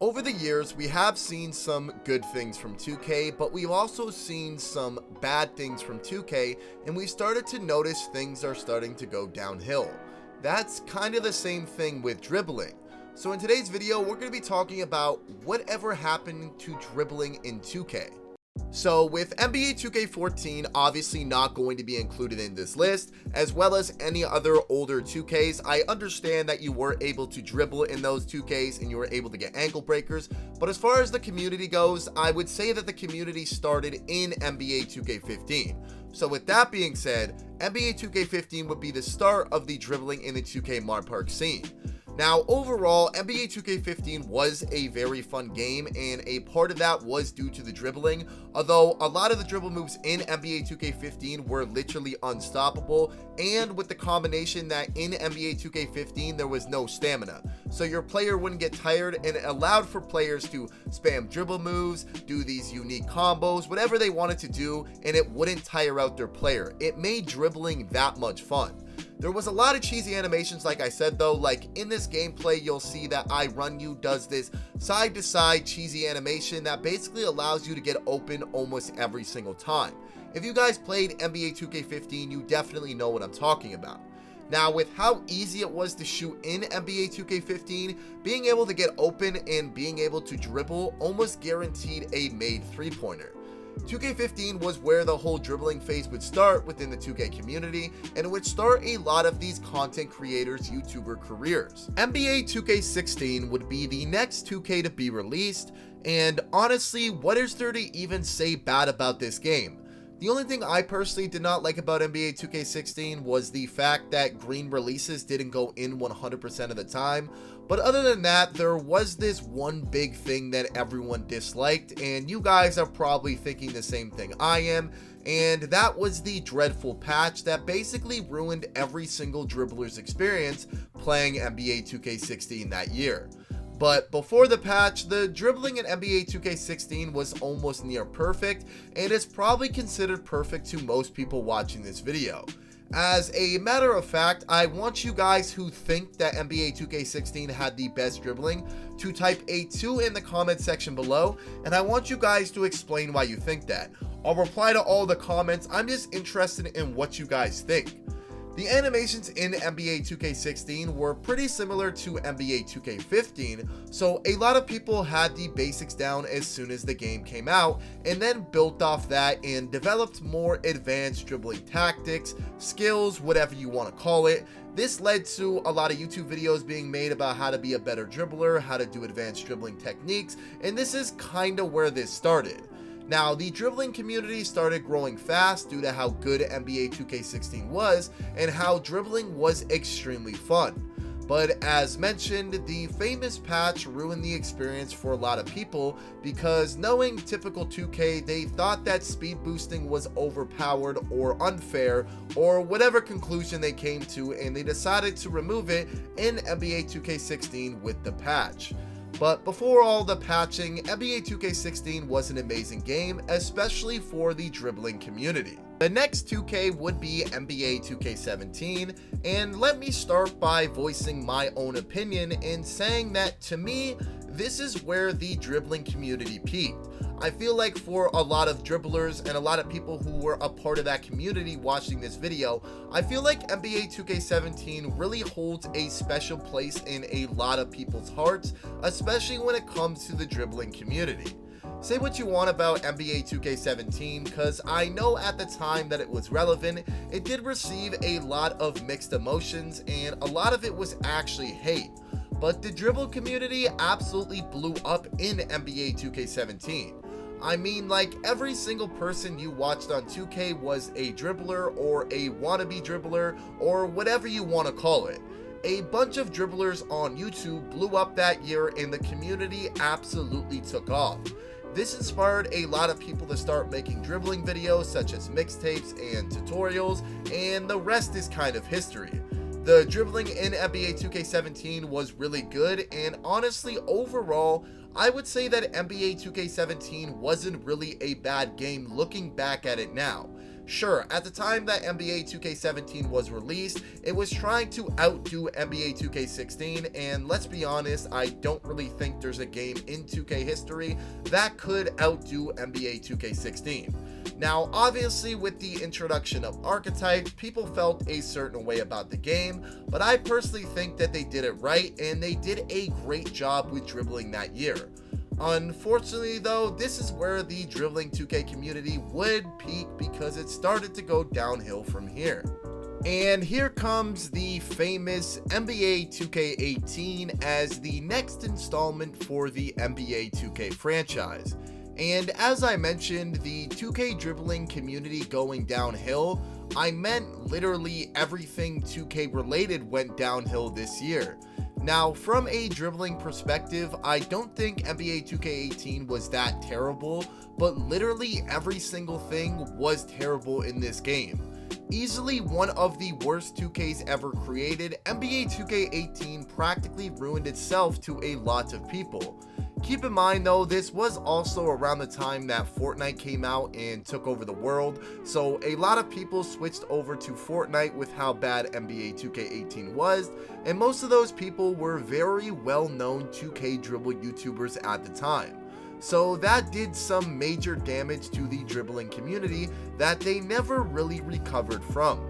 Over the years, we have seen some good things from 2K, but we've also seen some bad things from 2K, and we've started to notice things are starting to go downhill. That's kind of the same thing with dribbling. So in today's video, we're going to be talking about whatever happened to dribbling in 2K. So with NBA 2K14 obviously not going to be included in this list, as well as any other older 2Ks, I understand that you were able to dribble in those 2Ks and you were able to get ankle breakers, but as far as the community goes, I would say that the community started in NBA 2K15. So with that being said, NBA 2K15 would be the start of the dribbling in the 2K Mar Park scene. Now, overall, NBA 2K15 was a very fun game, and a part of that was due to the dribbling, although a lot of the dribble moves in NBA 2K15 were literally unstoppable, and with the combination that in NBA 2K15 there was no stamina, so your player wouldn't get tired, and it allowed for players to spam dribble moves, do these unique combos, whatever they wanted to do, and it wouldn't tire out their player. It made dribbling that much fun. There was a lot of cheesy animations, like I said though, like in this gameplay you'll see that I Run You does this side to side cheesy animation that basically allows you to get open almost every single time. If you guys played NBA 2K15, you definitely know what I'm talking about. Now, with how easy it was to shoot in NBA 2K15, being able to get open and being able to dribble almost guaranteed a made three-pointer. 2K15 was where the whole dribbling phase would start within the 2K community, and it would start a lot of these content creators' YouTuber careers. NBA 2K16 would be the next 2K to be released, and honestly, what is there to even say bad about this game? The only thing I personally did not like about NBA 2K16 was the fact that green releases didn't go in 100% of the time, but other than that, there was this one big thing that everyone disliked, and you guys are probably thinking the same thing I am, and that was the dreadful patch that basically ruined every single dribbler's experience playing NBA 2K16 that year. But before the patch, the dribbling in NBA 2K16 was almost near perfect, and is probably considered perfect to most people watching this video. As a matter of fact, I want you guys who think that NBA 2K16 had the best dribbling to type a 2 in the comment section below, and I want you guys to explain why you think that. I'll reply to all the comments. I'm just interested in what you guys think. The animations in NBA 2K16 were pretty similar to NBA 2K15, so a lot of people had the basics down as soon as the game came out, and then built off that and developed more advanced dribbling tactics, skills, whatever you want to call it. This led to a lot of YouTube videos being made about how to be a better dribbler, how to do advanced dribbling techniques, and this is kind of where this started. Now, the dribbling community started growing fast due to how good NBA 2K16 was and how dribbling was extremely fun. But as mentioned, the famous patch ruined the experience for a lot of people because, knowing typical 2K, they thought that speed boosting was overpowered or unfair, or whatever conclusion they came to, and they decided to remove it in NBA 2K16 with the patch. But before all the patching, NBA 2K16 was an amazing game, especially for the dribbling community. The next 2K would be NBA 2K17, and let me start by voicing my own opinion and saying that, to me, this is where the dribbling community peaked. I feel like for a lot of dribblers and a lot of people who were a part of that community watching this video, I feel like NBA 2K17 really holds a special place in a lot of people's hearts, especially when it comes to the dribbling community. Say what you want about NBA 2K17, because I know at the time that it was relevant, it did receive a lot of mixed emotions, and a lot of it was actually hate. But the dribble community absolutely blew up in NBA 2K17. I mean, like, every single person you watched on 2K was a dribbler or a wannabe dribbler or whatever you want to call it. A bunch of dribblers on YouTube blew up that year and the community absolutely took off. This inspired a lot of people to start making dribbling videos such as mixtapes and tutorials, and the rest is kind of history. The dribbling in NBA 2K17 was really good, and honestly, overall, I would say that NBA 2K17 wasn't really a bad game looking back at it now. Sure, at the time that NBA 2K17 was released, it was trying to outdo NBA 2K16, and let's be honest, I don't really think there's a game in 2K history that could outdo NBA 2K16. Now, obviously, with the introduction of archetypes, people felt a certain way about the game, but I personally think that they did it right, and they did a great job with dribbling that year. Unfortunately though, this is where the Dribbling 2K community would peak because it started to go downhill from here. And here comes the famous NBA 2K18 as the next installment for the NBA 2K franchise. And as I mentioned, the 2K dribbling community going downhill, I meant literally everything 2K related went downhill this year. Now, from a dribbling perspective, I don't think NBA 2K18 was that terrible, but literally every single thing was terrible in this game. Easily one of the worst 2Ks ever created, NBA 2K18 practically ruined itself to a lot of people. Keep in mind though, this was also around the time that Fortnite came out and took over the world, so a lot of people switched over to Fortnite with how bad NBA 2K18 was, and most of those people were very well-known 2K dribble YouTubers at the time. So that did some major damage to the dribbling community that they never really recovered from.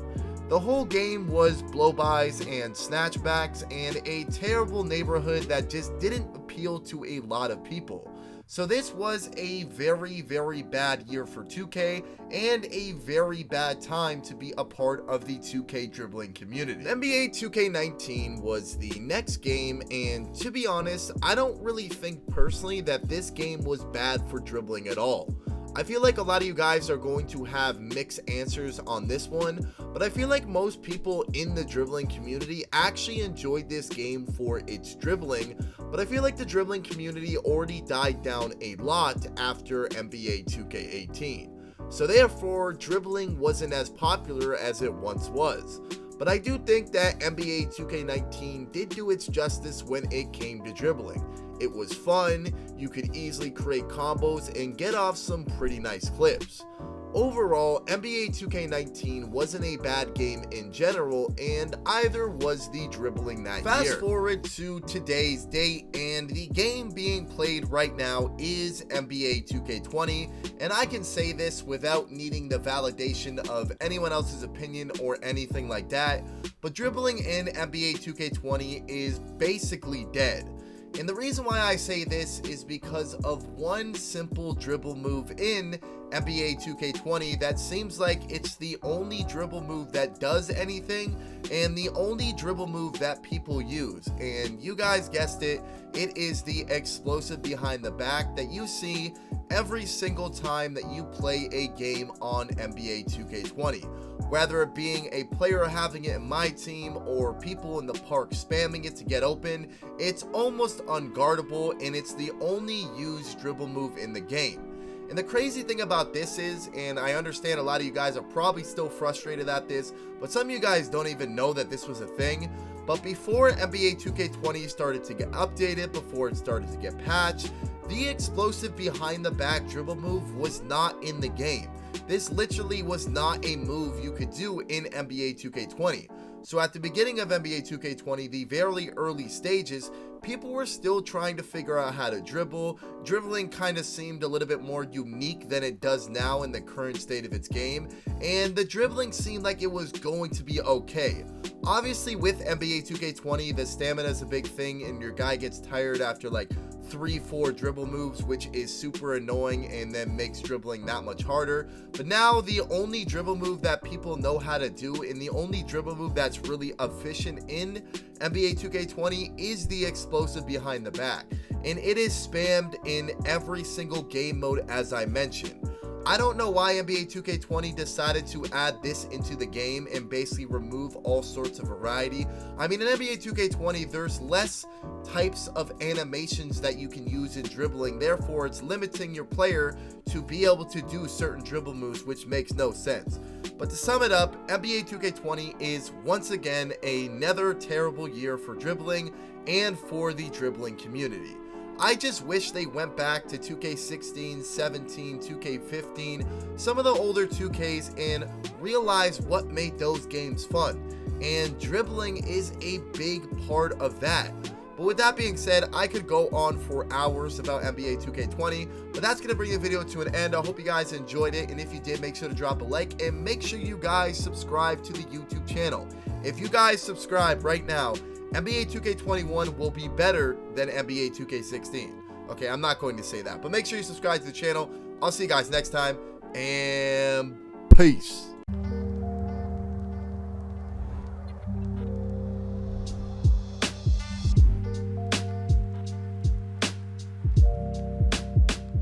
The whole game was blow-bys and snatchbacks and a terrible neighborhood that just didn't appeal to a lot of people. So this was a very, very bad year for 2K and a very bad time to be a part of the 2K dribbling community. NBA 2K19 was the next game, and to be honest, I don't really think personally that this game was bad for dribbling at all. I feel like a lot of you guys are going to have mixed answers on this one, but I feel like most people in the dribbling community actually enjoyed this game for its dribbling, but I feel like the dribbling community already died down a lot after NBA 2K18. So therefore, dribbling wasn't as popular as it once was. But I do think that NBA 2K19 did do its justice when it came to dribbling. It was fun, you could easily create combos and get off some pretty nice clips. Overall, NBA 2K19 wasn't a bad game in general, and either was the dribbling that year. Fast forward to today's date, and the game being played right now is NBA 2K20, and I can say this without needing the validation of anyone else's opinion or anything like that, but dribbling in NBA 2K20 is basically dead. And the reason why I say this is because of one simple dribble move in NBA 2K20 that seems like it's the only dribble move that does anything and the only dribble move that people use. And you guys guessed it, it is the explosive behind the back that you see every single time that you play a game on NBA 2K20. Whether it being a player having it in my team or people in the park spamming it to get open, it's almost unguardable and it's the only used dribble move in the game. And the crazy thing about this is, and I understand a lot of you guys are probably still frustrated at this, but some of you guys don't even know that this was a thing. But before NBA 2K20 started to get updated, before it started to get patched, the explosive behind the back dribble move was not in the game. This literally was not a move you could do in NBA 2K20. So at the beginning of NBA 2K20, the very early stages, people were still trying to figure out how to dribble. Dribbling kind of seemed a little bit more unique than it does now in the current state of its game, and the dribbling seemed like it was going to be okay. Obviously with NBA 2K20, the stamina is a big thing and your guy gets tired after like 3-4 dribble moves, which is super annoying and then makes dribbling that much harder. But now the only dribble move that people know how to do and the only dribble move that's really efficient in NBA 2K20 is the explosive behind the back, and it is spammed in every single game mode as I mentioned. I don't know why NBA 2K20 decided to add this into the game and basically remove all sorts of variety. I mean, in NBA 2K20, there's less types of animations that you can use in dribbling, therefore it's limiting your player to be able to do certain dribble moves, which makes no sense. But to sum it up, NBA 2K20 is once again another terrible year for dribbling and for the dribbling community. I just wish they went back to 2K16, 17, 2K15, some of the older 2Ks, and realize what made those games fun. And dribbling is a big part of that. But with that being said, I could go on for hours about NBA 2K20, but that's going to bring the video to an end. I hope you guys enjoyed it, and if you did, make sure to drop a like, and make sure you guys subscribe to the YouTube channel. If you guys subscribe right now, NBA 2K21 will be better than NBA 2K16. Okay, I'm not going to say that, but make sure you subscribe to the channel. I'll see you guys next time, and peace.